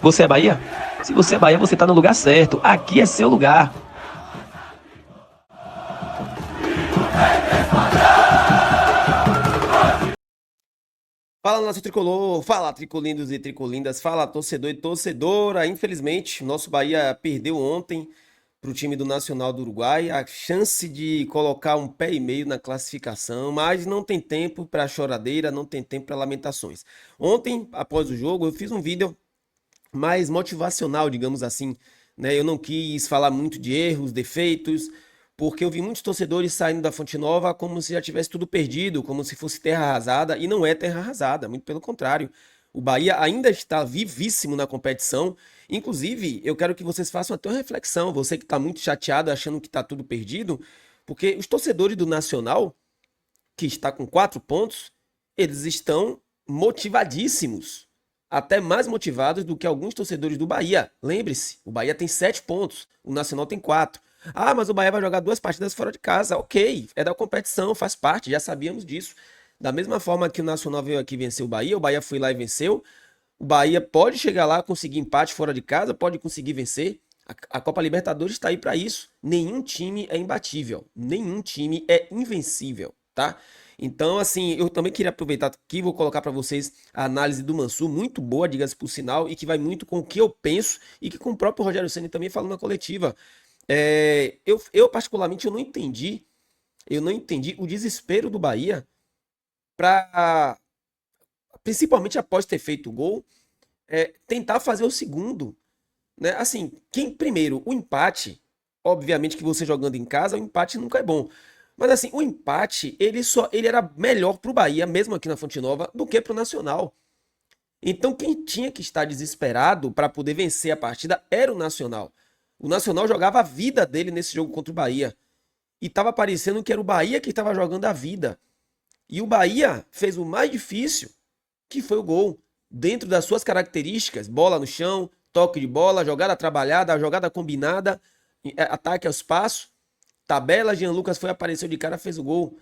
Você é Bahia? Se você é Bahia, você tá no lugar certo. Aqui é seu lugar. Fala, nação tricolor, fala, tricolindos e tricolindas, fala, torcedor e torcedora. Infelizmente, o nosso Bahia perdeu ontem para o time do Nacional do Uruguai a chance de colocar um pé e meio na classificação, mas não tem tempo para choradeira, não tem tempo para lamentações. Ontem, após o jogo, eu fiz um vídeo mais motivacional, digamos assim, né? Eu não quis falar muito de erros, defeitos, porque eu vi muitos torcedores saindo da Fonte Nova como se já tivesse tudo perdido, como se fosse terra arrasada, e não é terra arrasada, muito pelo contrário. O Bahia ainda está vivíssimo na competição. Inclusive, eu quero que vocês façam até uma reflexão, você que está muito chateado, achando que está tudo perdido, porque os torcedores do Nacional, que está com 4 pontos, eles estão motivadíssimos, até mais motivados do que alguns torcedores do Bahia. Lembre-se, o Bahia tem 7 pontos, o Nacional tem 4. Ah, mas o Bahia vai jogar 2 partidas fora de casa. Ok, é da competição, faz parte, já sabíamos disso. Da mesma forma que o Nacional veio aqui vencer o Bahia foi lá e venceu. O Bahia pode chegar lá, conseguir empate fora de casa, pode conseguir vencer. A Copa Libertadores está aí para isso. Nenhum time é imbatível, nenhum time é invencível, tá? Então, assim, eu também queria aproveitar aqui, vou colocar para vocês a análise do Mansur, muito boa, diga-se por sinal, e que vai muito com o que eu penso e que com o próprio Rogério Ceni também falou na coletiva. Eu particularmente, eu não entendi o desespero do Bahia para, principalmente após ter feito o gol, tentar fazer o segundo, né? Assim, primeiro, o empate, obviamente que você jogando em casa, o empate nunca é bom. Mas assim, o empate, ele era melhor pro Bahia, mesmo aqui na Fonte Nova, do que pro Nacional. Então, quem tinha que estar desesperado para poder vencer a partida era o Nacional. O Nacional jogava a vida dele nesse jogo contra o Bahia. E estava parecendo que era o Bahia que estava jogando a vida. E o Bahia fez o mais difícil, que foi o gol. Dentro das suas características, bola no chão, toque de bola, jogada trabalhada, jogada combinada, ataque ao espaço. Tabela, Jean Lucas apareceu de cara, fez o gol.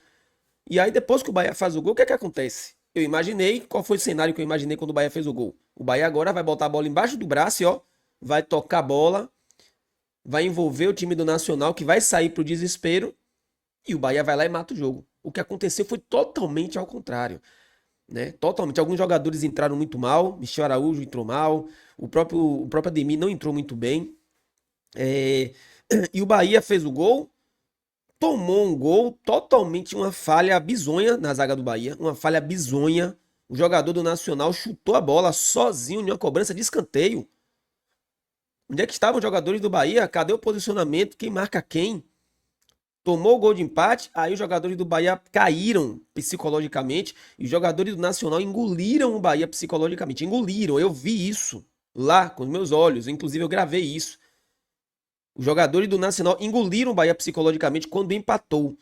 E aí depois que o Bahia faz o gol, o que é que acontece? Eu imaginei, qual foi o cenário que eu imaginei quando o Bahia fez o gol? O Bahia agora vai botar a bola embaixo do braço e ó, vai tocar a bola, vai envolver o time do Nacional, que vai sair pro desespero, e o Bahia vai lá e mata o jogo. O que aconteceu foi totalmente ao contrário, né? Totalmente. Alguns jogadores entraram muito mal, Michel Araújo entrou mal, o próprio Ademir não entrou muito bem. E o Bahia fez o gol, tomou um gol, totalmente uma falha bizonha na zaga do Bahia, uma falha bizonha. O jogador do Nacional chutou a bola sozinho em uma cobrança de escanteio. Onde é que estavam os jogadores do Bahia? Cadê o posicionamento? Quem marca quem? Tomou o gol de empate, aí os jogadores do Bahia caíram psicologicamente e os jogadores do Nacional engoliram o Bahia psicologicamente. Engoliram, eu vi isso lá com os meus olhos, inclusive eu gravei isso. Os jogadores do Nacional engoliram o Bahia psicologicamente quando empatou.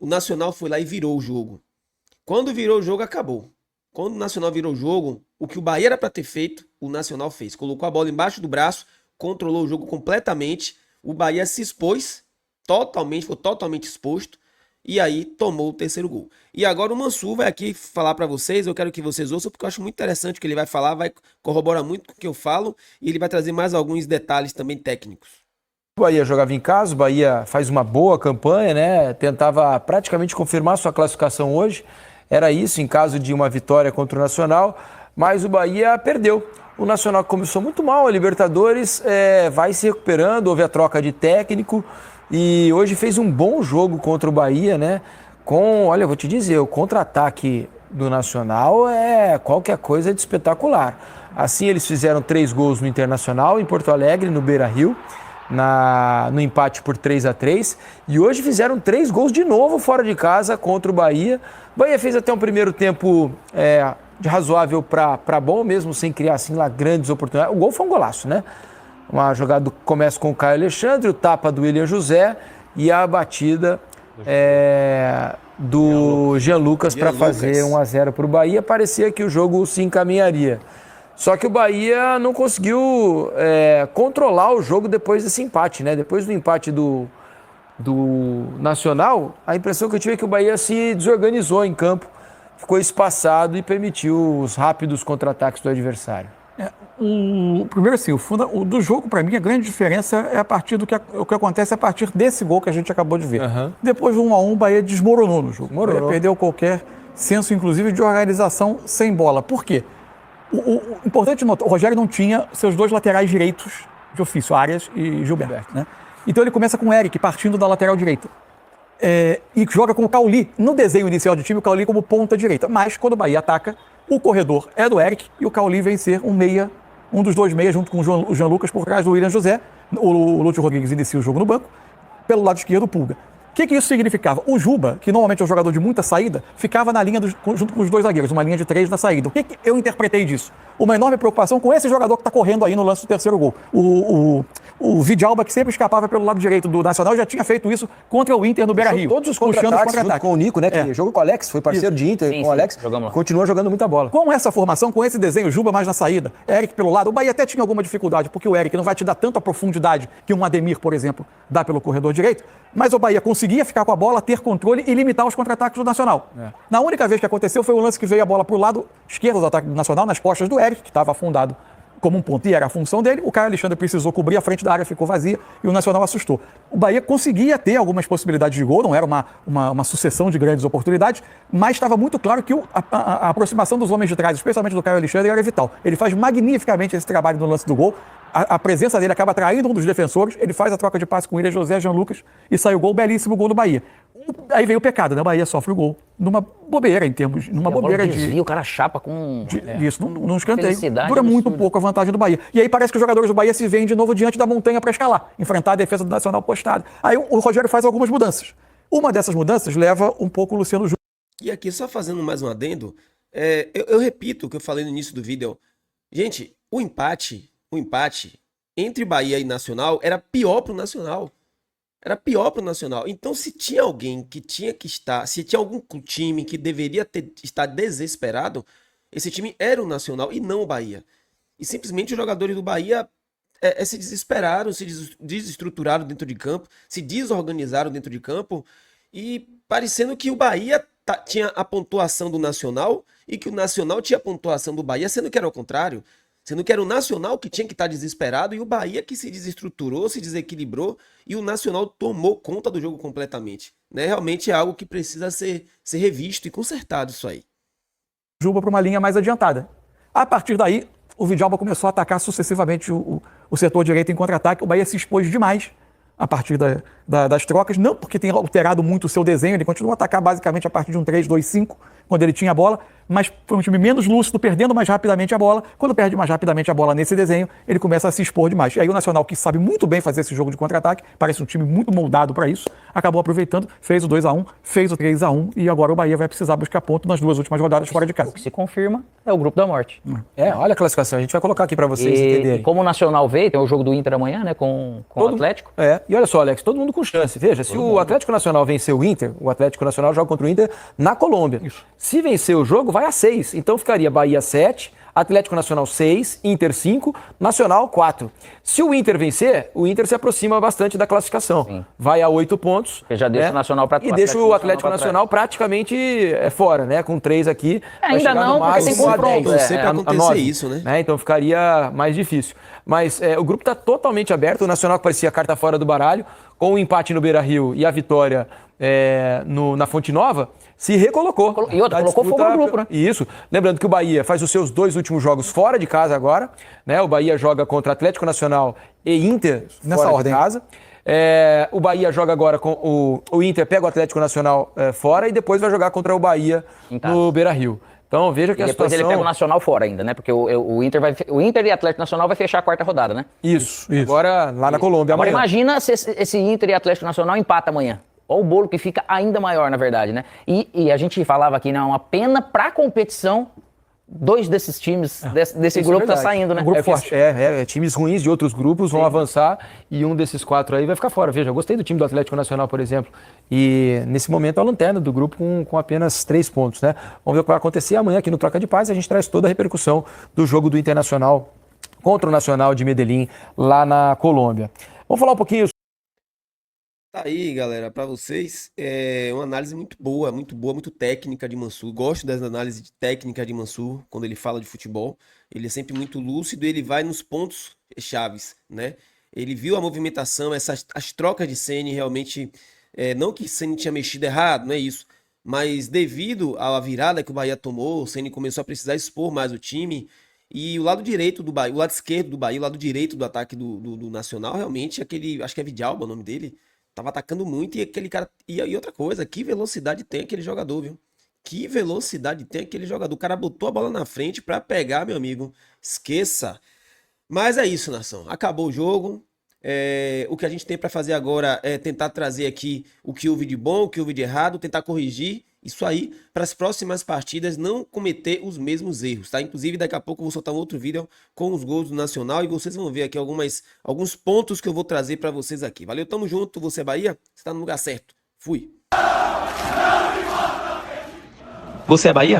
O Nacional foi lá e virou o jogo. Quando virou o jogo, acabou. Quando o Nacional virou o jogo, o que o Bahia era para ter feito, o Nacional fez. Colocou a bola embaixo do braço, controlou o jogo completamente. O Bahia se expôs, ficou totalmente exposto. E aí tomou o terceiro gol. E agora o Mansur vai aqui falar para vocês, eu quero que vocês ouçam, porque eu acho muito interessante o que ele vai falar, vai corroborar muito com o que eu falo, e ele vai trazer mais alguns detalhes também técnicos. O Bahia jogava em casa, o Bahia faz uma boa campanha, né? Tentava praticamente confirmar sua classificação hoje. Era isso em caso de uma vitória contra o Nacional, mas o Bahia perdeu. O Nacional começou muito mal, a Libertadores vai se recuperando, houve a troca de técnico e hoje fez um bom jogo contra o Bahia, né? Olha, eu vou te dizer, o contra-ataque do Nacional é qualquer coisa de espetacular. Assim, eles fizeram 3 gols no Internacional, em Porto Alegre, no Beira-Rio, no empate por 3-3, e hoje fizeram 3 gols de novo fora de casa contra o Bahia. O Bahia fez até um primeiro tempo de razoável para bom, mesmo sem criar assim lá grandes oportunidades. O gol foi um golaço, né? Uma jogada começa com o Caio Alexandre, o tapa do William José e a batida do Jean Lucas para fazer 1-0 para o Bahia. Parecia que o jogo se encaminharia. Só que o Bahia não conseguiu controlar o jogo depois desse empate, né? Depois do empate do Nacional, a impressão que eu tive é que o Bahia se desorganizou em campo, ficou espaçado e permitiu os rápidos contra-ataques do adversário. Primeiro assim, o do jogo, para mim, a grande diferença é a partir o que acontece a partir desse gol que a gente acabou de ver. Depois do 1-1, o Bahia desmoronou no jogo. O Bahia perdeu qualquer senso, inclusive, de organização sem bola. Por quê? O importante notar, o Rogério não tinha seus dois laterais direitos de ofício, Arias e Gilberto, né? Então ele começa com o Eric partindo da lateral direita. E joga com o Cauli. No desenho inicial do time, o Cauli como ponta direita. Mas quando o Bahia ataca, o corredor é do Eric e o Cauli vem ser um dos dois meias, junto com o Jean Lucas por trás do William José. O Lúcio Rodrigues inicia o jogo no banco. Pelo lado esquerdo, o Pulga. O que isso significava? O Juba, que normalmente é um jogador de muita saída, ficava na linha junto com os dois zagueiros, uma linha de 3 na saída. O que eu interpretei disso? Uma enorme preocupação com esse jogador que está correndo aí no lance do terceiro gol. O Vidalba, que sempre escapava pelo lado direito do Nacional, já tinha feito isso contra o Inter no Beira-Rio. Todos os contra-ataques junto com o Nico, né? Que jogou com o Alex, foi parceiro de Inter com o Alex. Continua jogando muita bola. Com essa formação, com esse desenho, Juba mais na saída, Eric pelo lado, o Bahia até tinha alguma dificuldade, porque o Eric não vai te dar tanta profundidade que um Ademir, por exemplo, dá pelo corredor direito, mas o Bahia conseguia ficar com a bola, ter controle e limitar os contra-ataques do Nacional. Na única vez que aconteceu foi o lance que veio a bola para o lado esquerdo do ataque do Nacional, nas costas do Eric, que estava afundado como um ponto, e era a função dele. O Caio Alexandre precisou cobrir, a frente da área ficou vazia e o Nacional assustou. O Bahia conseguia ter algumas possibilidades de gol, não era uma sucessão de grandes oportunidades, mas estava muito claro que a aproximação dos homens de trás, especialmente do Caio Alexandre, era vital. Ele faz magnificamente esse trabalho no lance do gol. A presença dele acaba atraindo um dos defensores, ele faz a troca de passe com o William José, Jean Lucas, e sai o gol, belíssimo gol do Bahia. Aí veio o pecado, né? O Bahia sofre o gol numa bobeira, numa bobeira de... O cara chapa com... Isso, num escanteio. Dura muito pouco a vantagem do Bahia. E aí parece que os jogadores do Bahia se veem de novo diante da montanha para escalar, enfrentar a defesa do Nacional postada. Aí o Rogério faz algumas mudanças. Uma dessas mudanças leva um pouco o Luciano Juba. E aqui, só fazendo mais um adendo, eu repito o que eu falei no início do vídeo. Gente, o empate entre Bahia e Nacional era pior pro Nacional. Era pior pro Nacional. Então, se tinha alguém que tinha que estar, se tinha algum time que deveria estar desesperado, esse time era o Nacional e não o Bahia. E simplesmente os jogadores do Bahia se desesperaram, se desestruturaram dentro de campo, se desorganizaram dentro de campo, e parecendo que o Bahia tinha a pontuação do Nacional e que o Nacional tinha a pontuação do Bahia, sendo que era o contrário. Sendo que era o Nacional que tinha que estar desesperado e o Bahia que se desestruturou, se desequilibrou e o Nacional tomou conta do jogo completamente. Né? Realmente é algo que precisa ser revisto e consertado isso aí. Juba para uma linha mais adiantada. A partir daí, o Vidalba começou a atacar sucessivamente o setor direito em contra-ataque. O Bahia se expôs demais a partir das trocas, não porque tenha alterado muito o seu desenho, ele continuou a atacar basicamente a partir de um 3-2-5, quando ele tinha a bola, mas foi um time menos lúcido, perdendo mais rapidamente a bola. Quando perde mais rapidamente a bola nesse desenho, ele começa a se expor demais. E aí o Nacional, que sabe muito bem fazer esse jogo de contra-ataque, parece um time muito moldado para isso, acabou aproveitando, fez o 2-1, fez o 3-1, e agora o Bahia vai precisar buscar ponto nas duas últimas rodadas fora de casa. O que se confirma é o grupo da morte. Olha a classificação, a gente vai colocar aqui para vocês entenderem. E como o Nacional veio, tem o jogo do Inter amanhã, né, com o Atlético. E olha só, Alex, todo mundo com chance. Veja, se o Atlético Nacional vencer o Inter, o Atlético Nacional joga contra o Inter na Colômbia. Isso. Se vencer o jogo, vai a 6. Então ficaria Bahia 7, Atlético Nacional 6, Inter 5, Nacional 4. Se o Inter vencer, o Inter se aproxima bastante da classificação. Sim. Vai a 8 pontos. Porque já deixa o Nacional para trás. E deixa o Atlético Nacional praticamente fora, né? Com 3 aqui. Ainda não, porque tem confronto. Não sei para acontecer isso, né? Então ficaria mais difícil. Mas o grupo está totalmente aberto. O Nacional, que parecia carta fora do baralho, com o empate no Beira-Rio e a vitória na Fonte Nova, se recolocou. E outra, colocou fogo no grupo, né? Isso. Lembrando que o Bahia faz os seus 2 últimos jogos fora de casa agora, né? O Bahia joga contra Atlético Nacional e Inter nessa ordem de casa. O Bahia joga agora com o Inter, pega o Atlético Nacional fora e depois vai jogar contra o Bahia no Beira-Rio. Então veja que a situação... depois ele pega o Nacional fora ainda, né? Porque o Inter e Atlético Nacional vai fechar a 4ª rodada, né? Isso. Agora lá na Colômbia. Agora imagina se esse Inter e Atlético Nacional empatam amanhã. Olha o bolo que fica ainda maior, na verdade, né? E a gente falava aqui, não, uma pena para a competição, 2 desses times, desse grupo tá saindo, né? Um grupo forte. Times ruins de outros grupos vão avançar e um desses 4 aí vai ficar fora. Veja, eu gostei do time do Atlético Nacional, por exemplo. E nesse momento a lanterna do grupo com apenas 3 pontos, né? Vamos ver o que vai acontecer amanhã aqui no Troca de Paz. A gente traz toda a repercussão do jogo do Internacional contra o Nacional de Medellín lá na Colômbia. Vamos falar um pouquinho Tá aí, galera, para vocês, é uma análise muito boa, muito técnica de Mansur. Gosto das análises de técnica de Mansur, quando ele fala de futebol. Ele é sempre muito lúcido, ele vai nos pontos chaves, né? Ele viu a movimentação, as trocas de Ceni realmente, não que Ceni tinha mexido errado, não é isso, mas devido à virada que o Bahia tomou, o Ceni começou a precisar expor mais o time. E o lado direito do Bahia, o lado esquerdo do Bahia, o lado direito do ataque do Nacional, realmente, aquele, acho que é Vidalba o nome dele, tava atacando muito e aquele cara. E outra coisa, que velocidade tem aquele jogador, viu? Que velocidade tem aquele jogador. O cara botou a bola na frente pra pegar, meu amigo. Esqueça. Mas é isso, nação. Acabou o jogo. O que a gente tem pra fazer agora é tentar trazer aqui o que houve de bom, o que houve de errado, tentar corrigir isso aí para as próximas partidas não cometer os mesmos erros, tá? Inclusive, daqui a pouco eu vou soltar um outro vídeo com os gols do Nacional e vocês vão ver aqui alguns pontos que eu vou trazer para vocês aqui. Valeu, tamo junto. Você é Bahia? Você tá no lugar certo. Fui. Você é Bahia?